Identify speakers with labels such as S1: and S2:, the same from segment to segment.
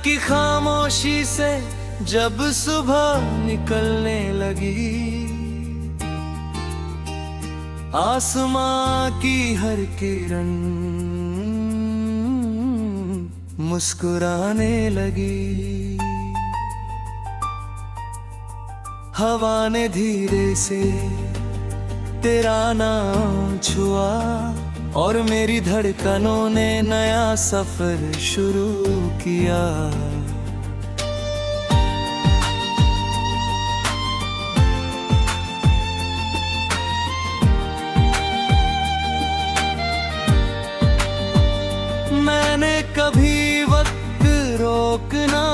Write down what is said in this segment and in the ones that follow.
S1: की खामोशी से जब सुबह निकलने लगी, आसमां की हर किरण मुस्कुराने लगी। हवा ने धीरे से तेरा नाम छुआ और मेरी धड़कनों ने नया सफर शुरू किया। मैंने कभी वक्त रोकना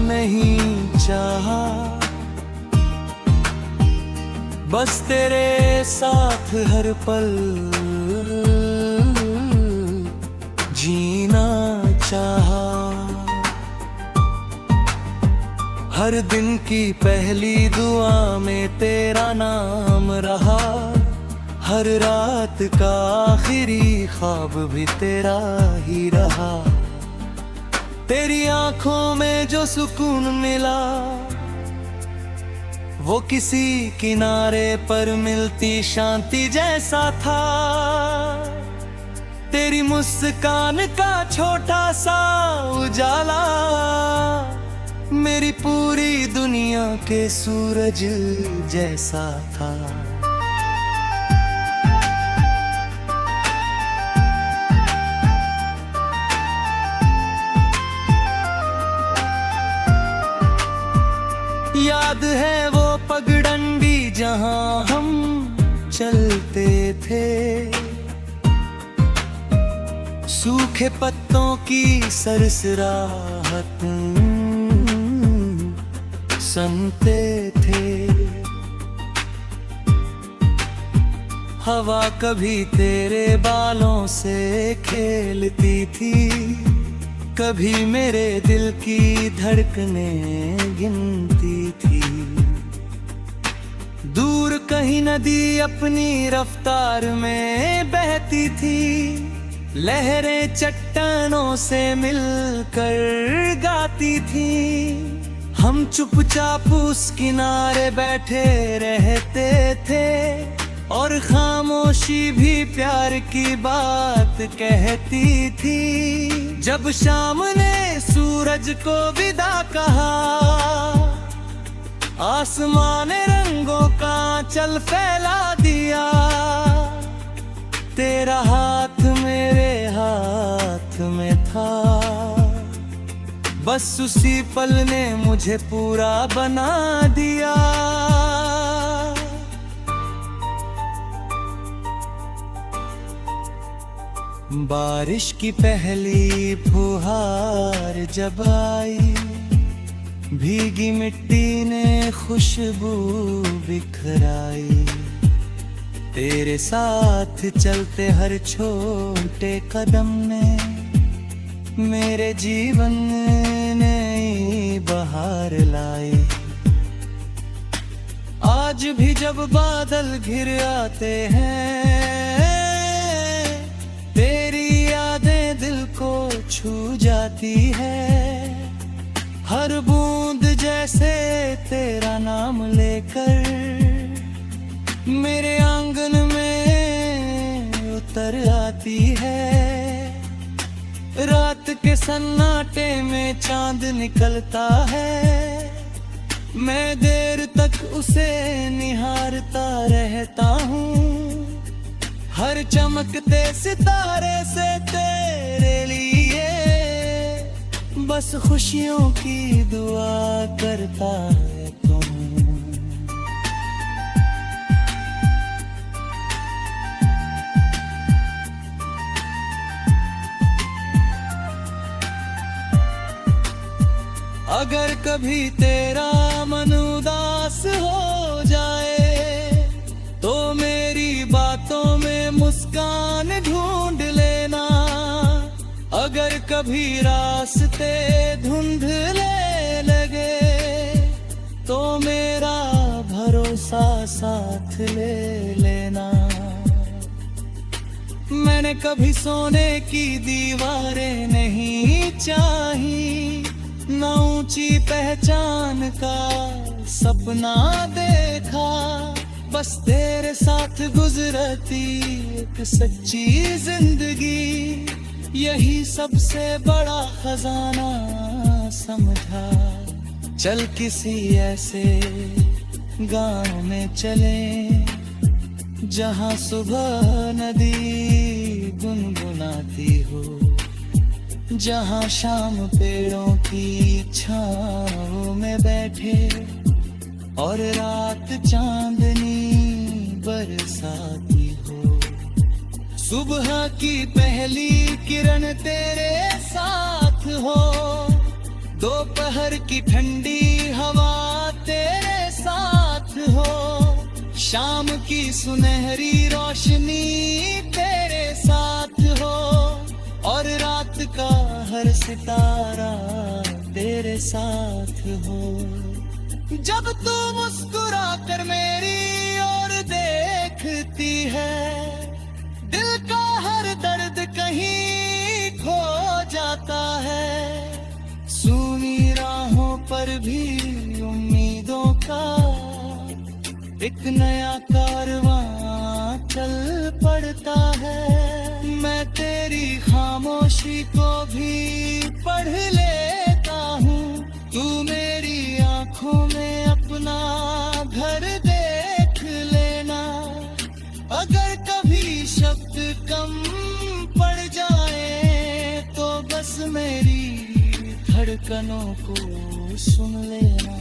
S1: नहीं चाहा, बस तेरे साथ हर पल जीना चाहा। हर दिन की पहली दुआ में तेरा नाम रहा, हर रात का आखिरी ख्वाब भी तेरा ही रहा। तेरी आंखों में जो सुकून मिला वो किसी किनारे पर मिलती शांति जैसा था। तेरी मुस्कान का छोटा सा उजाला मेरी पूरी दुनिया के सूरज जैसा था। याद है वो पगडंडी जहां हम चलते थे, सूखे पत्तों की सरसराहट सुनते थे। हवा कभी तेरे बालों से खेलती थी, कभी मेरे दिल की धड़कनें गिनती थी। दूर कहीं नदी अपनी रफ्तार में बहती थी, लहरें चट्टानों से मिलकर गाती थी। हम चुपचाप उस किनारे बैठे रहते थे और खामोशी भी प्यार की बात कहती थी। जब शाम ने सूरज को विदा कहा, आसमान ने रंगों का आंचल फैला दिया। तेरा हाथ मेरे हाथ में था, बस उसी पल ने मुझे पूरा बना दिया। बारिश की पहली फुहार जब आई, भीगी मिट्टी ने खुशबू बिखराई। तेरे साथ चलते हर छोटे कदम ने मेरे जीवन नई बहार लाई। आज भी जब बादल घिर आते हैं, तेरी यादें दिल को छू जाती है। हर बूंद जैसे तेरा नाम लेकर मेरे आंगन में उतर आती है। रात के सन्नाटे में चांद निकलता है, मैं देर तक उसे निहारता रहता हूँ। हर चमकते सितारे से तेरे लिए बस खुशियों की दुआ करता है तू। अगर कभी तेरा मन उदास हो जाए तो मेरी बातों में मुस्कान ढूंढ लेना। अगर कभी रास्ते धुंधले लगे तो मेरा भरोसा साथ ले लेना। मैंने कभी सोने की दीवारें नहीं चाही, न ऊंची पहचान का सपना देखा, बस तेरे साथ गुजरती एक सच्ची जिंदगी, यही सबसे बड़ा खजाना समझा। चल किसी ऐसे गांव में चले जहां सुबह नदी गुनगुनाती हो, जहां शाम पेड़ों की छांव में बैठे और रात चांदनी बरसाती हो। सुबह की पहली किरण तेरे साथ हो, दोपहर की ठंडी हवा तेरे साथ हो, शाम की सुनहरी रोशनी तेरे साथ हो, और रात का हर सितारा तेरे साथ हो। जब तू मुस्कुरा कर मेरी ओर देखती है, दिल का हर दर्द कहीं खो जाता है। सूनी राहों पर भी उम्मीदों का एक नया कारवां चल पड़ता है। मैं तेरी खामोशी को भी पढ़ लेता हूँ, तू मेरी आंखों में अपना घर देख लेना। अगर कभी शब्द कम पड़ जाए तो बस मेरी धड़कनों को सुन लेना।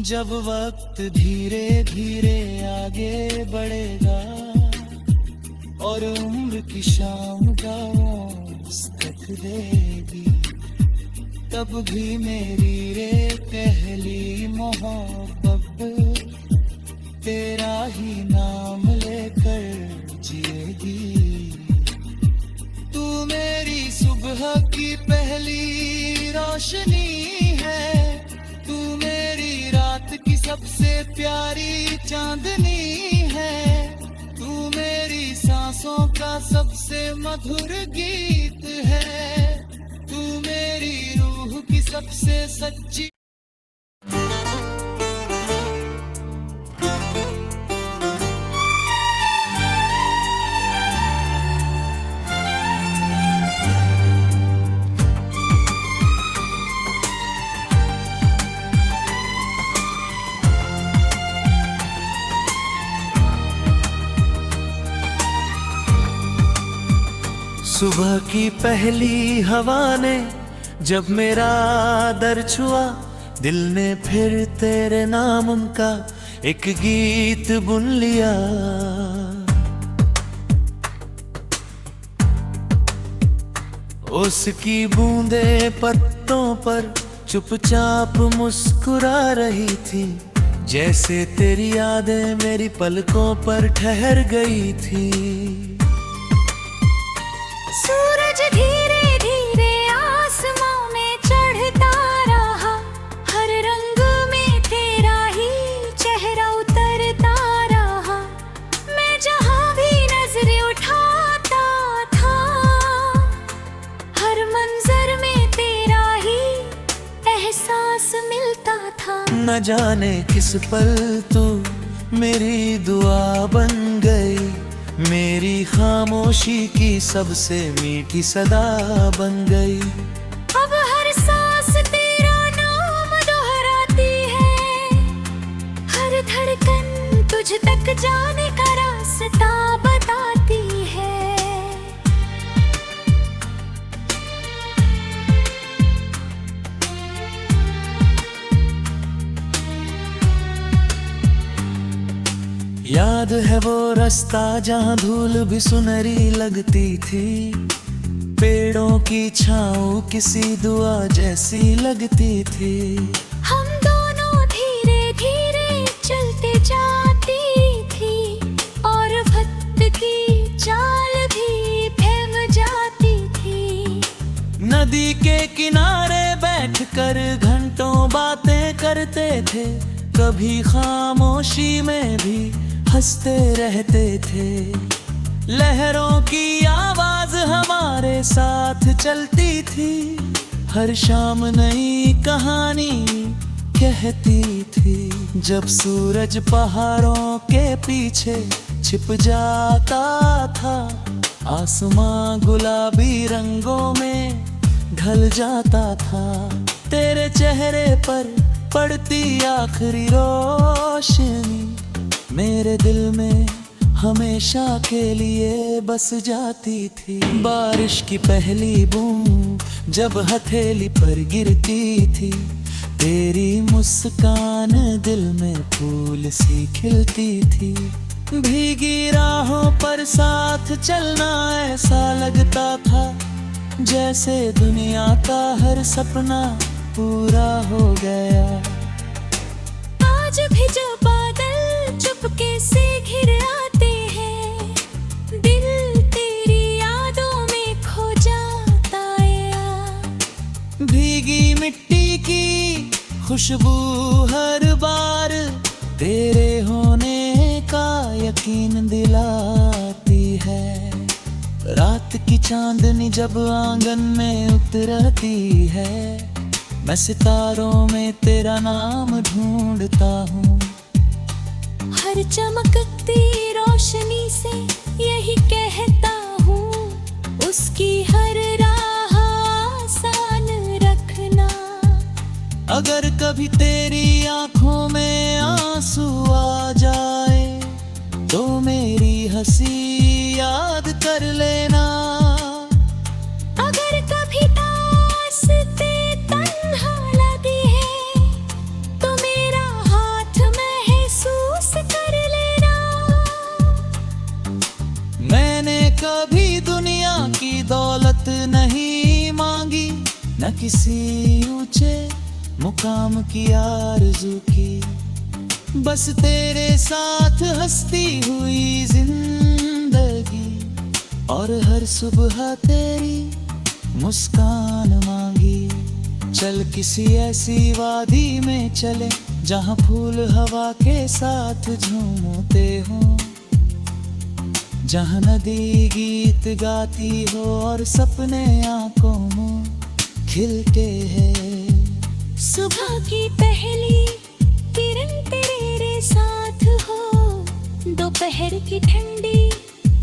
S1: जब वक्त धीरे धीरे आगे बढ़ेगा और उम्र की शाम गाँव तक देगी, तब भी मेरी रे पहली मोहब्बत तेरा ही नाम लेकर जिएगी। तू मेरी सुबह की पहली रोशनी है, तू मेरी रात की सबसे प्यारी चांदनी है, तू मेरी सांसों का सबसे मधुर गीत है, तू मेरी रूह की सबसे सच्ची। सुबह की पहली हवा ने जब मेरा दर छुआ, दिल ने फिर तेरे नाम का एक गीत बुन लिया। उसकी बूंदे पत्तों पर चुपचाप मुस्कुरा रही थी, जैसे तेरी यादें मेरी पलकों पर ठहर गई थी।
S2: सूरज धीरे धीरे आसमां में चढ़ता रहा, हर रंग में तेरा ही चेहरा उतरता रहा। मैं जहां भी नजर उठाता था, हर मंजर में तेरा ही एहसास मिलता था।
S1: न जाने किस पल तू मेरी दुआ बन गई, मेरी खामोशी की सबसे मीठी सदा बन गई।
S2: अब हर सांस तेरा नाम दोहराती है, हर धड़कन तुझ तक जाने का रास्ता बताती है।
S1: याद है वो रास्ता जहाँ धूल भी सुनहरी लगती थी, पेड़ों की छाँव किसी दुआ जैसी लगती थी।
S2: हम दोनों धीरे धीरे चलते जाती थी, और वक्त की चाल भी थम जाती थी।
S1: नदी के किनारे बैठकर घंटों बातें करते थे, कभी खामोशी में भी हंसते रहते थे। लहरों की आवाज हमारे साथ चलती थी, हर शाम नई कहानी कहती थी। जब सूरज पहाड़ों के पीछे छिप जाता था, आसमां गुलाबी रंगों में ढल जाता था। तेरे चेहरे पर पड़ती आखिरी रोशनी मेरे दिल में हमेशा के लिए बस जाती थी। बारिश की पहली बूंद जब हथेली पर गिरती थी, तेरी मुस्कान दिल में फूल सी खिलती थी। भीगी राहों पर साथ चलना ऐसा लगता था जैसे दुनिया का हर सपना पूरा हो गया।
S2: आज भी जो बादल चुपके से घिर आते हैं, दिल तेरी यादों में खो जाता है।
S1: भीगी मिट्टी की खुशबू हर बार तेरे होने का यकीन दिलाती है। रात की चांदनी जब आंगन में उतरती है, मैं सितारों में तेरा नाम ढूंढता हूँ।
S2: हर चमकती रोशनी से यही कहता हूँ, उसकी हर राह आसान रखना।
S1: अगर कभी तेरी आंखों में आंसू आ जाए तो मेरी हंसी याद कर लेना।
S2: अगर कभी रास्ते तन्हा लगे है तो मेरा हाथ महसूस कर लेना।
S1: मैंने कभी दुनिया की दौलत नहीं मांगी, न किसी ऊंचे मुकाम की आरज़ू की। बस तेरे साथ हंसती हुई जिंदगी और हर सुबह तेरी मुस्कान मांगी। चल किसी ऐसी वादी में चले जहां फूल हवा के साथ झूमते हों, जहां नदी गीत गाती हो और सपने आंखों में खिलते हैं।
S2: सुबह की पहली किरण तेरे साथ हो, दोपहर की ठंडी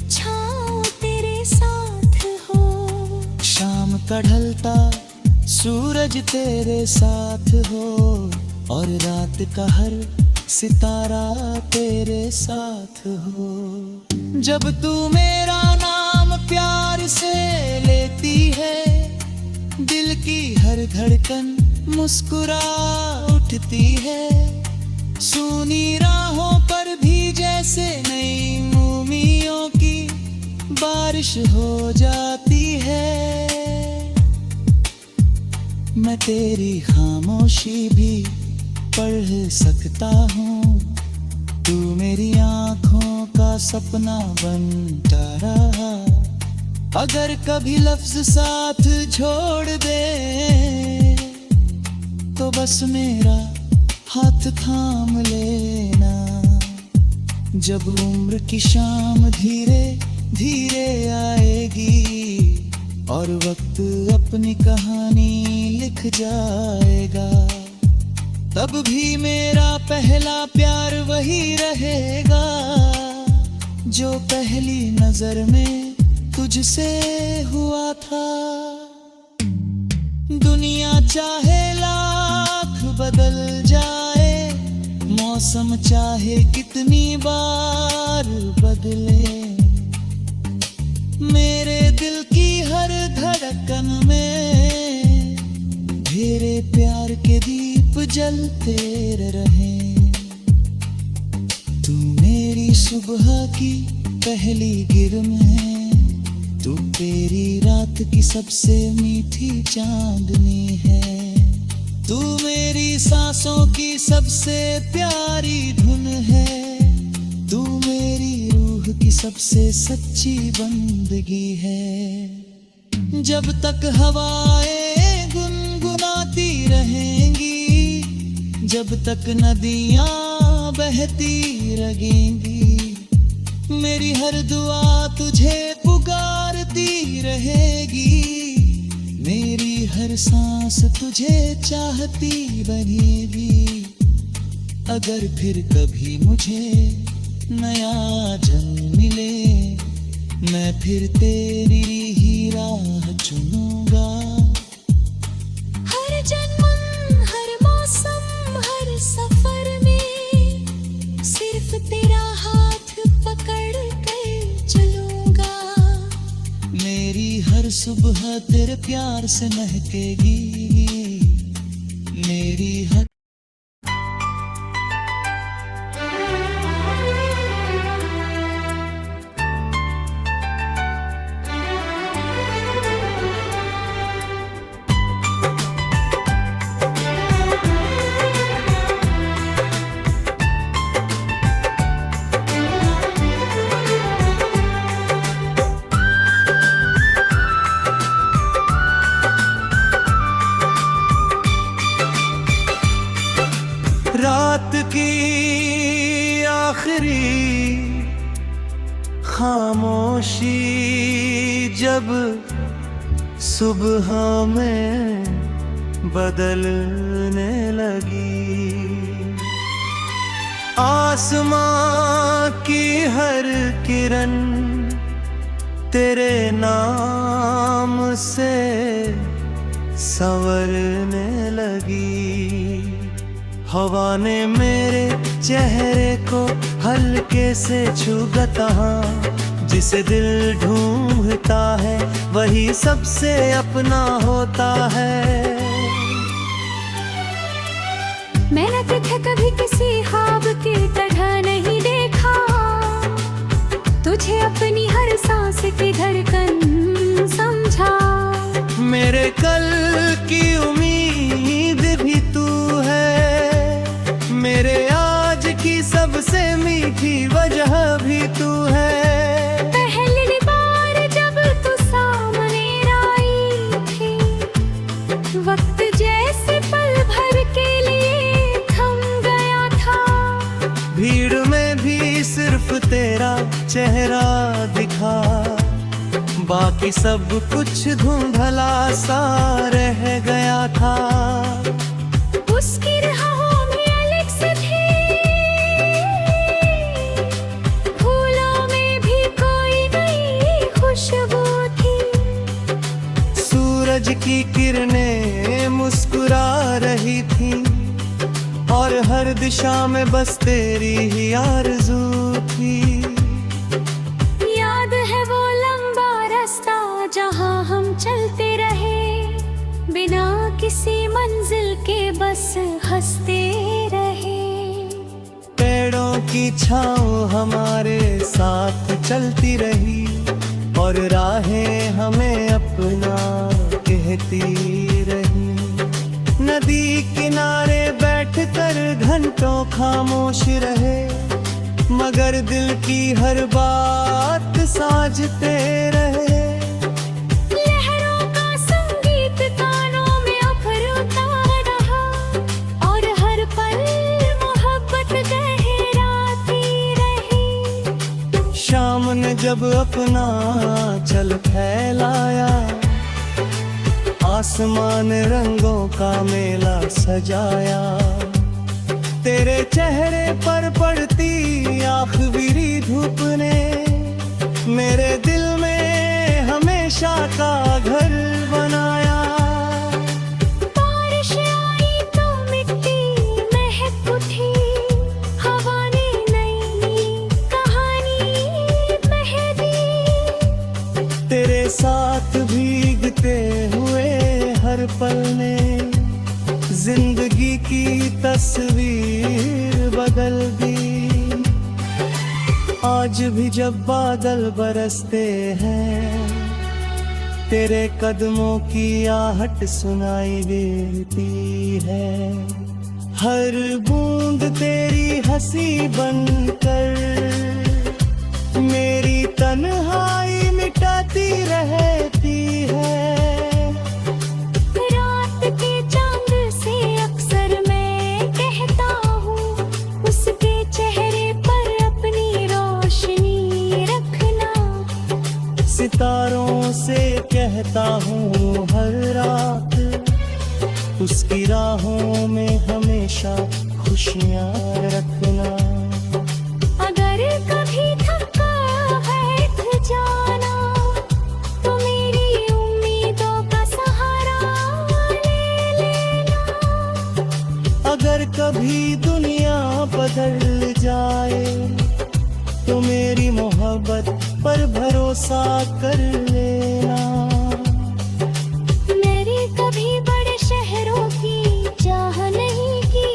S2: छाँव तेरे साथ हो,
S1: शाम का ढलता सूरज तेरे साथ हो और रात का हर सितारा तेरे साथ हो। जब तू मेरा नाम प्यार से लेती है, दिल की हर धड़कन मुस्कुरा उठती है। सूनी राहों पर भी जैसे नई मूमियों की बारिश हो जाती है। मैं तेरी खामोशी भी पढ़ सकता हूँ, तू मेरी आंखों का सपना बनता रहा। अगर कभी लफ्ज साथ छोड़ दे तो बस मेरा हाथ थाम लेना। जब उम्र की शाम धीरे धीरे आएगी और वक्त अपनी कहानी लिख जाएगा, तब भी मेरा पहला प्यार वही रहेगा जो पहली नजर में तुझसे हुआ था। दुनिया चाहे लाख बदल जाए, मौसम चाहे कितनी बार बदले, मेरे दिल की हर धड़कन में तेरे प्यार के दीप जलते रहें। तू मेरी सुबह की पहली किरण है, तू तेरी रात की सबसे मीठी चांदनी है, तू मेरी सांसों की सबसे प्यारी धुन है, तू मेरी रूह की सबसे सच्ची बंदगी है। जब तक हवाएं गुनगुनाती रहेंगी, जब तक नदियां बहती रहेंगी, मेरी हर दुआ तुझे पुकारती रहेगी, मेरी हर सांस तुझे चाहती बनेगी। अगर फिर कभी मुझे नया जन्म मिले, मैं फिर तेरी ही राह चुनूंगा।
S2: हर जन्म, हर मौसम, हर सफर में सिर्फ तेरा हाथ पकड़ कर चलूंगा।
S1: मेरी हर सुबह तेरे प्यार से महकेगी, मेरी हर रात की आखिरी खामोशी जब सुबह में बदलने लगी, आसमां की हर किरण तेरे नाम से संवरने लगी। हवा ने मेरे चेहरे को हल्के से छुआ, तहाँ जिसे दिल ढूंढता है वही सबसे अपना होता है।
S2: मैंने तुझे कभी किसी ख्वाब की तरह नहीं देखा, तुझे अपनी हर सांस की धड़कन समझा।
S1: मेरे कल की उम्मीद भी तू है, मेरे आज की सबसे मीठी वजह भी तू है।
S2: पहली बार जब तू सामने आई थी, वक्त जैसे पल भर के लिए थम गया था।
S1: भीड़ में भी सिर्फ तेरा चेहरा दिखा, बाकी सब कुछ धुंधला सा रह गया था।
S2: उसकी राहों में अलग से थी, फूलों में भी कोई नई खुशबू थी।
S1: सूरज की किरणें मुस्कुरा रही थी, और हर दिशा में बस तेरी ही आरज़ू थी।
S2: याद है वो लंबा रास्ता जहाँ हम चलते रहे, बिना किसी मंजिल के बस हंसते रहे।
S1: पेड़ों की छाँव हमारे साथ चलती रही, और राहें हमें अपना कहती रही। नदी किनारे बैठकर घंटों खामोश रहे, मगर दिल की हर बात साजते रहे।
S2: लहरों का संगीत कानों में उभरता रहा, और हर पल मोहब्बत गहराती रही।
S1: शाम ने जब अपना चल फैलाया, आसमान रंगों का मेला सजाया। तेरे चेहरे पर पड़ती आखिरी धूप ने मेरे दिल में हमेशा का घर बनाया।
S2: बारिश आई तो मिट्टी महक उठी, हवा ने नई कहानी बह दी।
S1: तेरे साथ भीगते हुए हर पल ने जिंदगी की तस्वीर बदल दी। आज भी जब बादल बरसते हैं, तेरे कदमों की आहट सुनाई देती है। हर बूंद तेरी हंसी बनकर मेरी तन्हाई मिटाती रहती है।
S2: रात के चांद से अक्सर मैं कहता हूँ, उसके चेहरे पर अपनी रोशनी
S1: खुशियाँ रखना।
S2: अगर कभी थका बैठ जाना तो मेरी उम्मीदों का सहारा ले लेना।
S1: अगर कभी दुनिया बदल जाए तो मेरी मोहब्बत पर भरोसा कर लेना।
S2: मेरी कभी बड़े शहरों की चाह नहीं की,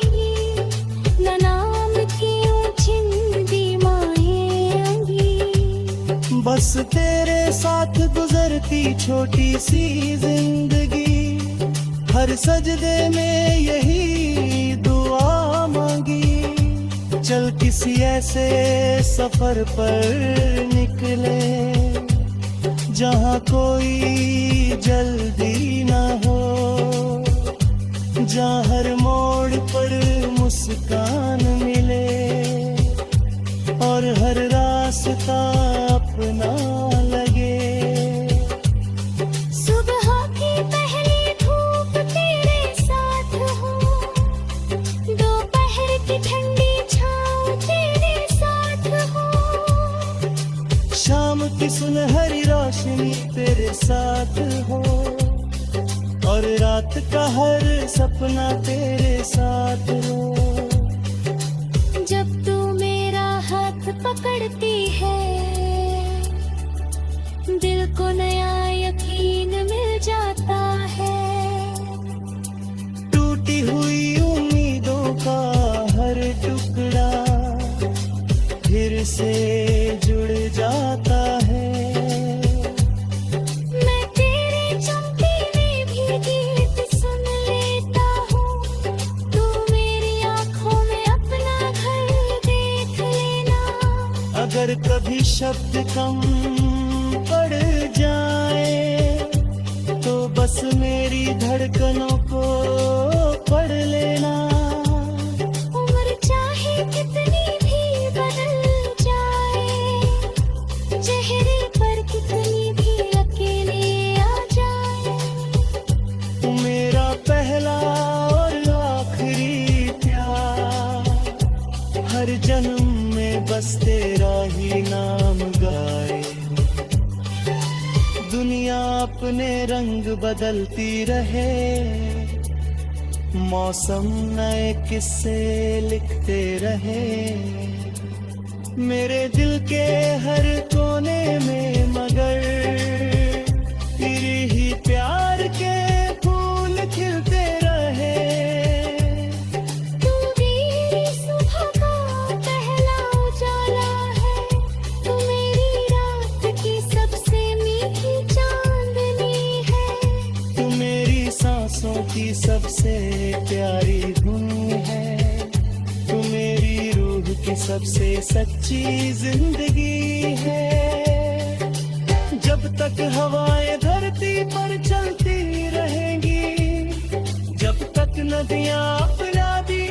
S2: न नाम की ऊंची दीवाएंगी।
S1: बस तेरे साथ गुजरती छोटी सी जिंदगी, हर सजदे में यही दुआ मांगी। चल किसी ऐसे सफर पर निकले जहाँ कोई जल्दी ना हो, जहाँ हर मोड़ पर मुस्कान मिले और हर रास्ता अपना लगे।
S2: सुबह की पहली धूप तेरे साथ हो, दोपहर की ठंडी छाँव तेरे साथ हो,
S1: शाम की सुनहरी रोशनी तेरे साथ हो और रात का हर सपना तेरे साथ हो।
S2: जब तू मेरा हाथ पकड़ती है दिल को नया यकीन मिल जाता है।
S1: टूटी हुई उम्मीदों का हर टुकड़ा फिर से जुड़ जाता है।
S2: मैं तेरे चमकीले भी गीत सुन लेता हूँ, तू मेरी आँखों में अपना घर देख लेना।
S1: अगर कभी शब्द कम पड़ जाए तो बस मेरी धड़कनों को पढ़ लेना।
S2: उम्र चाहे कितनी भी बदल जाए, चेहरे पर कितनी भी अकेले आ जाए,
S1: मेरा पहला और आखिरी प्यार, हर जन्म में बस तेरा ही नाम गाए। दुनिया अपने रंग बदलती रहे, मौसम नए किस्से लिखते रहे, मेरे दिल के हर कोने में मगर तेरे ही प्यार के फूल खिलते रहे।
S2: तू मेरी सुबह का पहला उजाला है, तू मेरी रात की सबसे मीठी चांदनी है,
S1: तू मेरी सांसों की सबसे प्यारी धुन है, तू मेरी रूह की सबसे सच्ची जिंदगी है। जब तक हवाएं धरती पर चलती रहेंगी, जब तक नदियां अपना दी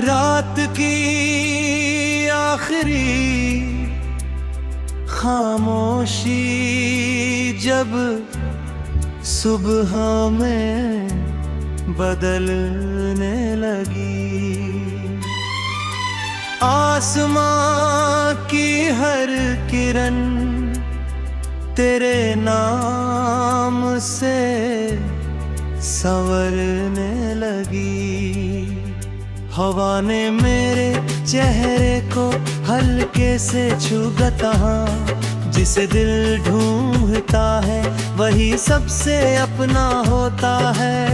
S1: रात की आखिरी खामोशी जब सुबह में बदलने लगी, आसमां की हर किरण तेरे नाम से संवरने लगी। हवा ने मेरे चेहरे को हल्के से छूता, जिसे दिल ढूंढता है वही सबसे अपना होता है।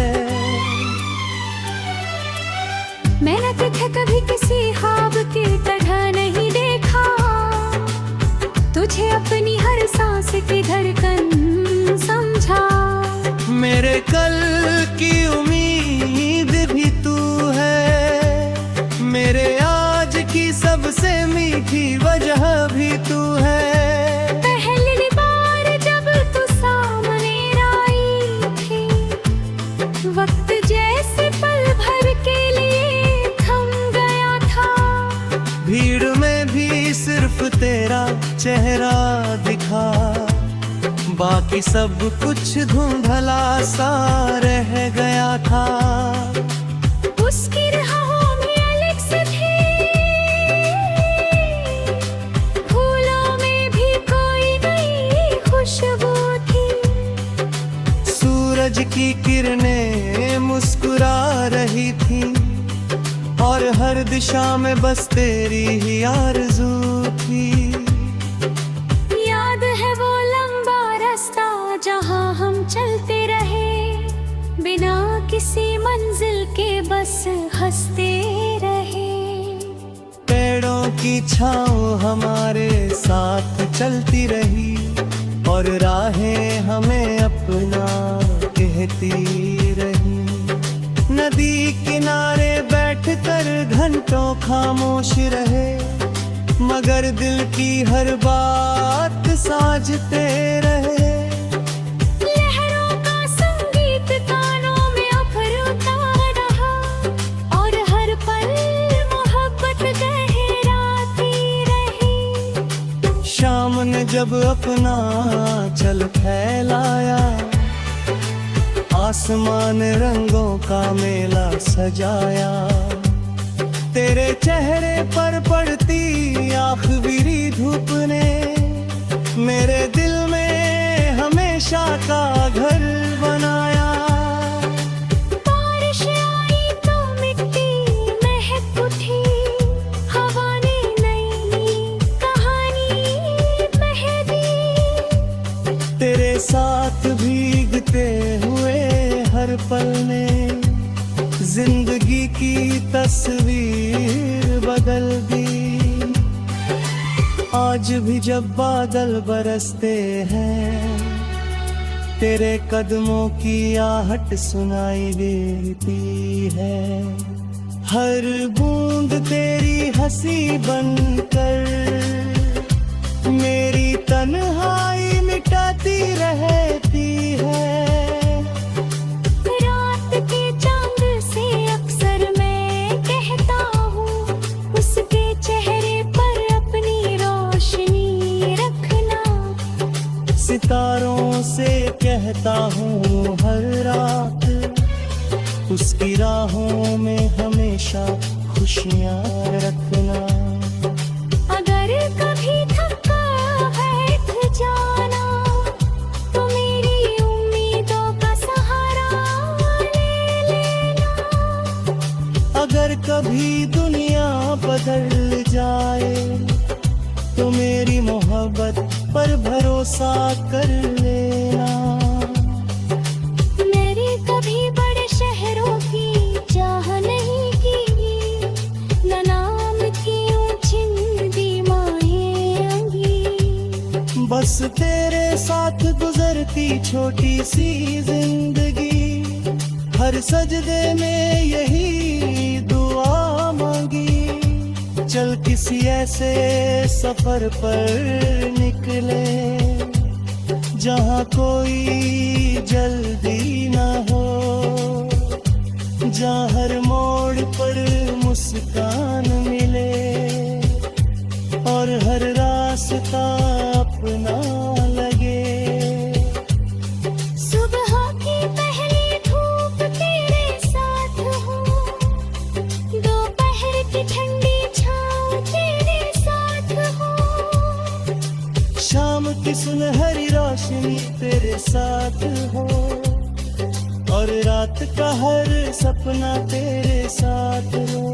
S2: मैंने तुझे कभी किसी ख्वाब की तरह नहीं देखा, तुझे अपनी हर सांस की धड़कन समझा।
S1: मेरे कल की उम्मीद भी तू है, थी वजह भी तू है।
S2: पहली बार जब तू सामने आई थी, वक्त जैसे पल भर के लिए थम गया था।
S1: भीड़ में भी सिर्फ तेरा चेहरा दिखा, बाकी सब कुछ धुंधला सा रह गया था।
S2: उसकी राहों में अलग सी थी, फूलों में भी कोई नई खुशबू थी।
S1: सूरज की किरणें मुस्कुरा रही थी, और हर दिशा में बस तेरी ही आरज़ू थी।
S2: याद है वो लंबा रास्ता जहाँ हम चलते रहे, बिना किसी मंजिल के बस हंसते रहे।
S1: पेड़ों की छाँव हमारे साथ चलती रही, और राहें हमें अपना कहती रही। नदी किनारे बैठकर घंटों खामोश रहे, मगर दिल की हर बात साजते रहे।
S2: लहरों का संगीत कानों में अफरोता रहा, और हर पल मोहब्बत गहराती रही।
S1: शाम ने जब अपना चल फैलाया, आसमान रंगों का मेला सजाया। तेरे चेहरे पर पड़ती आखिरी धूप ने मेरे दिल में हमेशा का घर बनाया।
S2: बारिश आई तो मिट्टी महक उठी, हवा ने नई कहानी बह दी।
S1: तेरे साथ भीगते हुए हर पल ने जिंदगी की तस्वीर बदल दी। आज भी जब बादल बरसते हैं, तेरे कदमों की आहट सुनाई देती है। हर बूंद तेरी हंसी बनकर मेरी तन्हाई मिटाती रहती है।
S2: रात के चांद से अक्सर मैं कहता हूँ, उसके चेहरे पर अपनी रोशनी रखना।
S1: सितारों से कहता हूँ हर रात, उसकी राहों में हमेशा खुशियाँ रखना।
S2: अगर कभी थका बैठ जाना, तो मेरी उम्मीदों का सहारा ले लेना।
S1: अगर कभी दुनिया बदल जाए, तो मेरी मोहब्बत पर भरोसा कर लेना।
S2: मेरी कभी बड़े शहरों की चाह नहीं की, न नाम की ऊंची दीवारें।
S1: बस तेरे साथ गुजरती छोटी सी जिंदगी, हर सजदे में यही दुआ मांगी। चल किसी ऐसे सफर पर निकले, जहाँ कोई जल्दी ना हो, जहाँ हर मोड़ पर मुस्कान मिले, और हर रास्ता अपना लगे।
S2: सुबह की पहली धूप तेरे साथ हो, दोपहर की ठंडी छाँव तेरे साथ हो।
S1: शाम की सुनहरी रोशनी तेरे साथ हो, और रात का हर सपना तेरे साथ हो।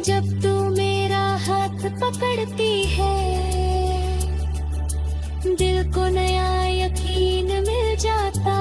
S2: जब तू मेरा हाथ पकड़ती है, दिल को नया यकीन मिल जाता